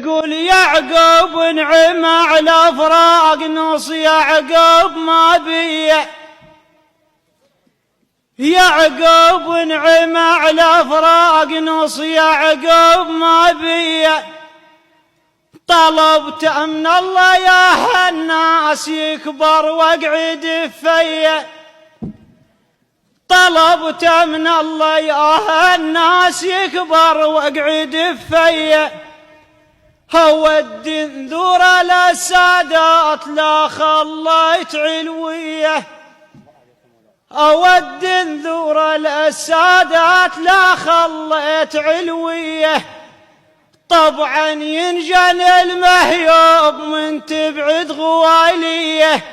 يقول يعقوب نعم على فراق نص يعقوب ما بي، يعقوب نعم على فراق نص يعقوب ما بي. طلبت من الله يا هالناس يكبر واقعد في، طلبت من الله يا هالناس يكبر واقعد في. هودي انذور للسادات لا خليت علويه، اودي انذور للسادات لا خليت علويه. طبعا ينجن المهيوب من تبعد غواليه،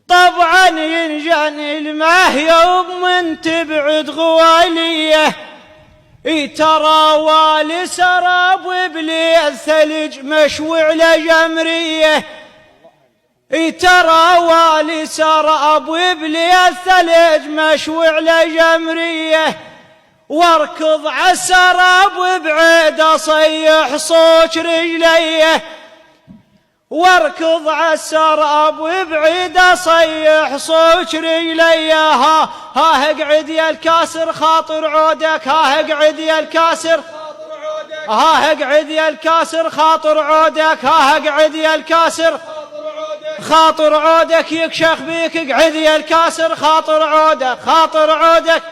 طبعا ينجن المهيوب من تبعد غواليه. ترى والي سراب وبلي الثلج مشوي على جمريه، ترى والي سراب وبلي الثلج مشوي على جمريه. واركض عالسراب وبعيد اصيح صوت رجليه، واركض عالسراب وبعيد اصيح صوت رجليه. ها اقعد يا الكاسر خاطر عودك، ها اقعد يا الكاسر، ها اقعد يا الكاسر خاطر عودك، ها اقعد يا الكاسر خاطر عودك يكشخ بيك. اقعد يا الكاسر خاطر عودك، خاطر عودك